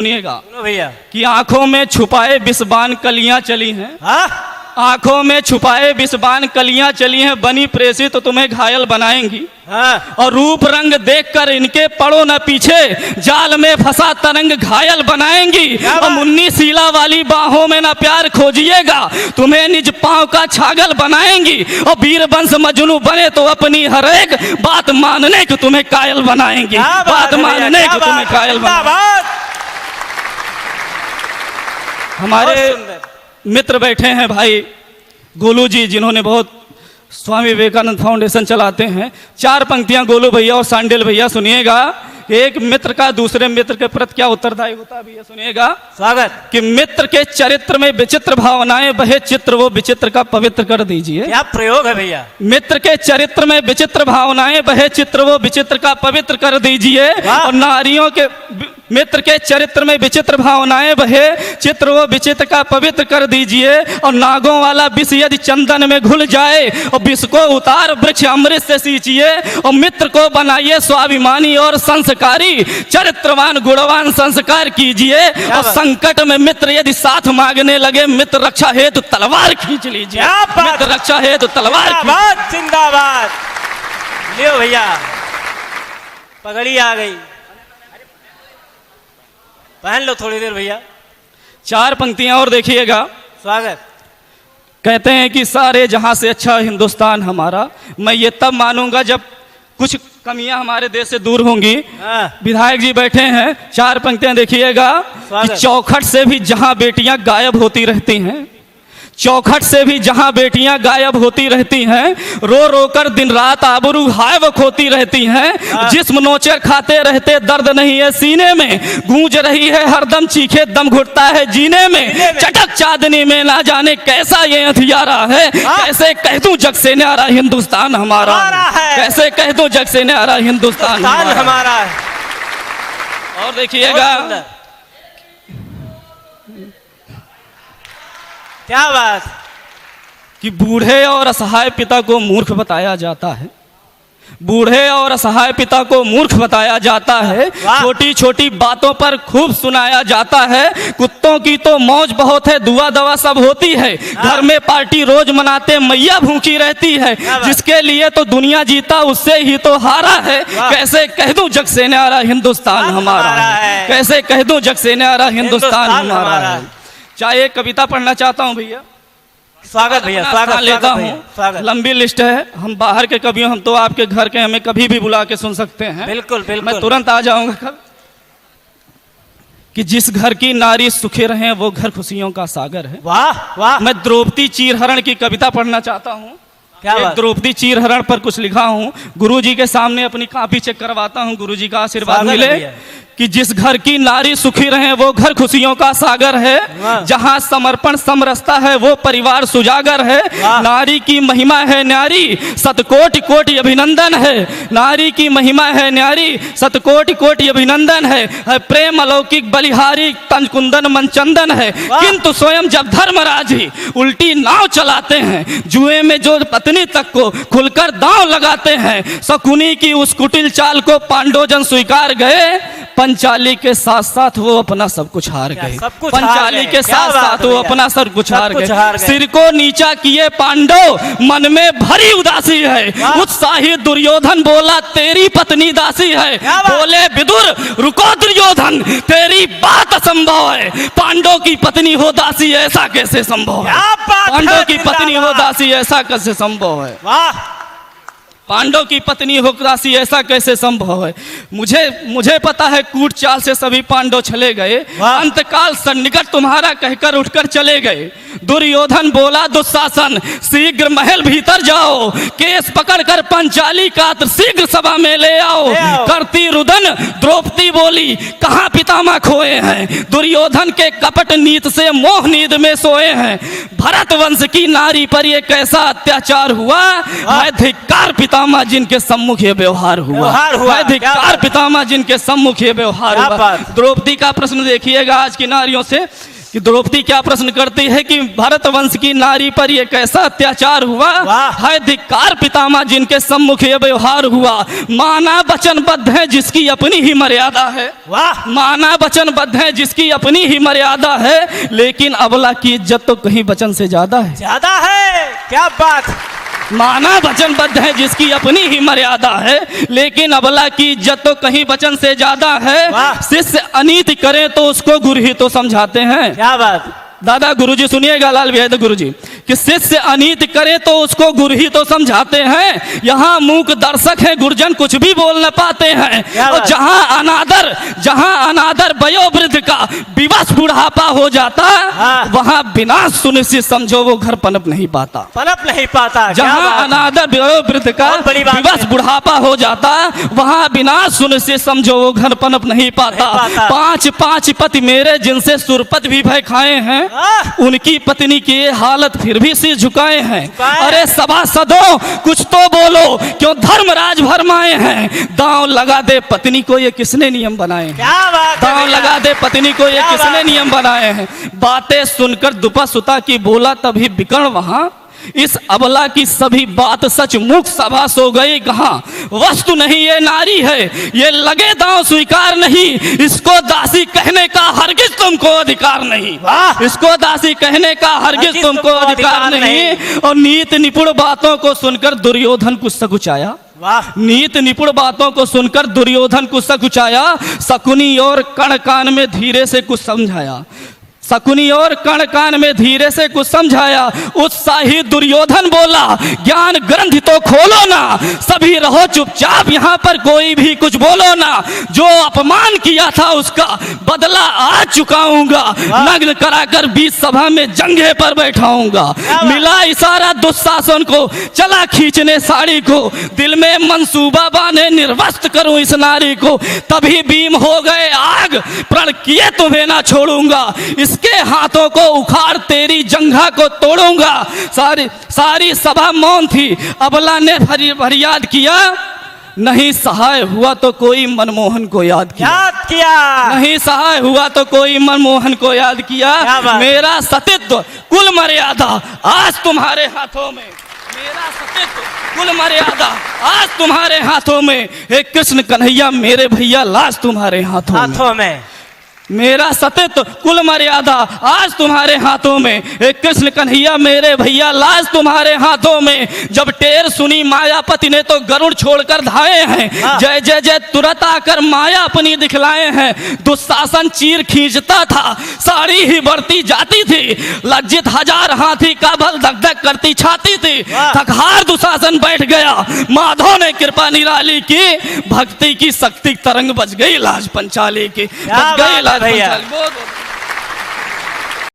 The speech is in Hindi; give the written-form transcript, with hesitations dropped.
सुनिएगा भैया कि आंखों में छुपाए विषबान कलियां चली हैं। आंखों में छुपाए विषबान कलियां चली हैं, बनी प्रेषित तो तुम्हें घायल बनाएंगी। और रूप रंग देखकर इनके पड़ो न पीछे, जाल में फंसा तरंग घायल बनाएंगी। और मुन्नी सीला वाली बाहों में न प्यार खोजिएगा, तुम्हें निज पांव का छागल बनाएंगी। और वीरवंश मजनू बने तो अपनी हर एक बात मानने को तुम्हें कायल बनाएंगी। बात मानने को तुम्हें कायल बनाएंगी। हमारे मित्र बैठे हैं भाई गोलू जी, जिन्होंने बहुत स्वामी विवेकानंद फाउंडेशन चलाते हैं। 4 पंक्तियां गोलू भैया और सांडेल भैया सुनिएगा। एक मित्र का दूसरे मित्र के प्रति क्या उत्तरदायी होता है भैया, सुनिएगा। स्वागत। कि मित्र के चरित्र में विचित्र भावनाएं बहे चित्र, वो विचित्र का पवित्र कर दीजिए। क्या प्रयोग है भैया। मित्र के चरित्र में विचित्र भावनाएं बहे चित्र, वो विचित्र का पवित्र कर दीजिए। और नारियों के मित्र के चरित्र में विचित्र भावनाएं बहे चित्र, वो विचित्र का पवित्र कर दीजिए। और नागों वाला विष यदि चंदन में घुल जाए, और विष को उतार वृक्ष अमृत से सींचिए। और मित्र को बनाइए स्वाभिमानी और संस्कारी, चरित्रवान गुणवान संस्कार कीजिए। और संकट में मित्र यदि साथ मांगने लगे, मित्र रक्षा हेतु तलवार खींच लीजिए। मित्र रक्षा हेतु तलवार। जिंदाबाद। लियो भैया, पगड़ी आ गई, पहन लो थोड़ी देर भैया। 4 पंक्तियां और देखिएगा। स्वागत। कहते हैं कि सारे जहां से अच्छा हिंदुस्तान हमारा, मैं ये तब मानूंगा जब कुछ कमियां हमारे देश से दूर होंगी। विधायक जी बैठे हैं, 4 पंक्तियां देखिएगा। कि चौखट से भी जहां बेटियां गायब होती रहती हैं, चौखट से भी जहां बेटियां गायब होती रहती हैं, रो रो कर दिन रात आबरू हायव खोती रहती हैं। जिस्म नोचर खाते रहते दर्द नहीं है सीने में, गूंज रही है हरदम चीखे दम घुटता है जीने में। चटक चांदनी में ना जाने कैसा ये हथियारा है, कैसे कह दूं जग से न्यारा हिंदुस्तान हमारा है। कैसे कह दूं जग से न्यारा हिंदुस्तान हमारा है। और देखिएगा, क्या बात। कि बूढ़े और असहाय पिता को मूर्ख बताया जाता है, बूढ़े और असहाय पिता को मूर्ख बताया जाता है। छोटी छोटी बातों पर खूब सुनाया जाता है। कुत्तों की तो मौज बहुत है, दुआ दवा सब होती है। घर में पार्टी रोज मनाते, मैया भूखी रहती है। जिसके लिए तो दुनिया जीता, उससे ही तो हारा है। कैसे कह दूं जग से न्यारा हिंदुस्तान हमारा है। कैसे कह दूं जग से न्यारा हिंदुस्तान हमारा है। चाहे एक कविता पढ़ना चाहता हूँ भैया। स्वागत भैया, स्वागत लेता हूँ। लंबी लिस्ट है, हम बाहर के कवि, हम तो आपके घर के, हमें कभी भी बुला के सुन सकते हैं। बिल्कुल बिल्कुल, मैं तुरंत आ जाऊंगा कल। कि जिस घर की नारी सुखी रहे, वो घर खुशियों का सागर है। वाह वाह। मैं द्रौपदी चीरहरण की कविता पढ़ना चाहता हूँ। क्या बात। द्रौपदी चीरहरण पर कुछ लिखा हूँ, गुरुजी के सामने अपनी कॉपी चेक करवाता हूँ, गुरुजी का आशीर्वाद मिले। कि जिस घर की नारी सुखी रहे, वो घर खुशियों का सागर है। जहां समर्पण समरसता है, वो परिवार सुजागर है। नारी की महिमा है न्यारी, शतकोटि कोटि अभिनंदन है। नारी की महिमा है न्यारी, शतकोटि कोटि अभिनंदन है। प्रेम अलौकिक बलिहारी, तंजकुंदन मनचंदन है। किंतु स्वयं जब धर्मराज ही उल्टी नाव चलाते हैं, जुए में जो पत्नी तक को खुलकर दांव लगाते हैं, शकुनी की उस कुटिल चाल को पांडवजन स्वीकार गए। पंचाली के साथ साथ वो अपना सब कुछ हार गए। पंचाली के साथ साथ वो अपना सब कुछ हार गए। सिर को नीचा किए पांडव, मन में भरी उदासी है। उत्साही दुर्योधन बोला, तेरी पत्नी दासी है। बोले विदुर, रुको दुर्योधन, तेरी बात असंभव है। पांडव की पत्नी हो दासी, ऐसा कैसे संभव है। पांडव की पत्नी हो दासी, ऐसा कैसे संभव है। पांडव की पत्नी हो दासी, ऐसा कैसे संभव है। मुझे पता है कूट चाल से सभी पांडव चले गए। अंतकाल सन्निकट तुम्हारा कहकर उठकर चले गए। दुर्योधन बोला दुशासन, शीघ्र महल भीतर जाओ। केस पकड़कर पंचाली का शीघ्र सभा में ले आओ। करती रुदन द्रौपदी बोली, कहाँ पितामह खोए हैं। दुर्योधन के कपट नीत से मोह नींद में सोए हैं। भरत वंश की नारी पर ये कैसा अत्याचार हुआ। मैं धिक्कार पितामह जिनके सम्मुख ये व्यवहार हुआ। मैं धिक्कार पितामह जिनके सम्मुख ये व्यवहार हुआ। द्रौपदी का प्रश्न देखिएगा आज की नारियों से, कि द्रौपदी क्या प्रश्न करती है कि भरत वंश की नारी पर ये कैसा अत्याचार हुआ, वाह। है धिक्कार पितामह जिनके सम्मुख ये व्यवहार हुआ। माना वचनबद्ध है जिसकी अपनी ही मर्यादा है, वाह। माना वचनबद्ध है जिसकी अपनी ही मर्यादा है, लेकिन अबला की इज्जत तो कहीं वचन से ज्यादा है। ज्यादा है, क्या बात। माना वचनबद्ध है जिसकी अपनी ही मर्यादा है, लेकिन अबला की इज्जत तो कहीं वचन से ज्यादा है। वाह। शिष्य अनीति करे तो उसको गुरु ही तो समझाते हैं। क्या बात। दादा गुरुजी सुनिएगा, लाल विहायत गुरुजी, कि शिष्य अनीति करे तो उसको गुरु ही तो समझाते हैं। यहाँ मूक दर्शक है, गुरुजन कुछ भी बोल न पाते हैं। क्या और बात। जहाँ अनादर वयोवृद्ध का विवश बुढ़ापा हो जाता, हाँ। वहाँ विनाश सुनिश्चित समझो वो घर पनप नहीं पाता। पनप नहीं पाता। क्या जहाँ बात। अनादर वयोवृद्ध का बहुत बड़ी बात विवश है। बुढ़ापा हो जाता, वहाँ विनाश सुनिश्चित समझो वो घर पनप नहीं पाता। नहीं पाता। 5 पति मेरे जिनसे सुरपत भी भय खाए हैं, आह! उनकी पत्नी की ये हालत फिर भी सिर झुकाए हैं। झुकाए। अरे सभासदों कुछ तो बोलो, क्यों धर्मराज भरमाए हैं। दांव लगा दे पत्नी को ये किसने नियम बनाए हैं। क्या बात है दांव भैया। लगा दे पत्नी को ये क्या किसने बात है। नियम बनाए हैं। बातें सुनकर दुपा सुता की बोला तभी बिकर्ण वहां, इस अबला की सभी बात सच मुख सभा सो गई कहां। वस्तु नहीं ये नारी है, ये लगे दांव स्वीकार नहीं, इसको दासी कहने का हरगिज तुमको अधिकार नहीं। वाह। इसको दासी कहने का हरगिज तुमको अधिकार नहीं। और नीत निपुण बातों को सुनकर दुर्योधन कुछ सकुचाया। वाह। नीत निपुण बातों को सुनकर दुर्योधन कुछ सकुचाया। शकुनी और कण कान में धीरे से कुछ समझाया। शकुनी और कण कान में धीरे से कुछ समझाया। उत्साही दुर्योधन बोला, ज्ञान ग्रंथ तो खोलो ना, सभी रहो चुपचाप, यहाँ पर कोई भी कुछ बोलो ना। जो अपमान किया था उसका बदला आज चुकाऊंगा, नग्न कराकर बीच सभा में जंघे पर बैठाऊंगा। मिला इशारा दुशासन को, चला खींचने साड़ी को, दिल में मंसूबा बांधे निर्वस्त करूं इस नारी को। तभी भीम हो गए आग, प्रण किए तुम्हें ना छोड़ूंगा, इसके हाथों को उखाड़ तेरी जंघा को तोड़ूंगा। सारी सभा मौन थी। अबला ने फरियाद किया, नहीं सहाय हुआ तो कोई मनमोहन को याद किया। याद किया। नहीं सहाय हुआ तो कोई मनमोहन को याद किया। क्या बात। मेरा सतीत्व कुल मर्यादा आज तुम्हारे हाथों में, मेरा सतीत्व कुल मर्यादा आज तुम्हारे हाथों में। हे कृष्ण कन्हैया मेरे भैया लाज तुम्हारे हाथों में। मेरा सतीत्व कुल मर्यादा आज तुम्हारे हाथों में। हे कृष्ण कन्हैया मेरे भैया लाज तुम्हारे हाथों में। जब टेर सुनी मायापति ने तो गरुड़ छोड़कर धाए हैं। जय जय जय तुरंत आकर माया अपनी दिखलाए हैं। दुशासन चीर खींचता था, साड़ी ही बढ़ती जाती थी, लज्जित हजार हाथी का बल धक धक करती छाती थी। थकहार दुशासन बैठ गया, माधव ने कृपा निराली की, भक्ति की शक्ति तरंग बच गई लाज पंचाली की, बच गई लाज भैया। पंचाली। बहुत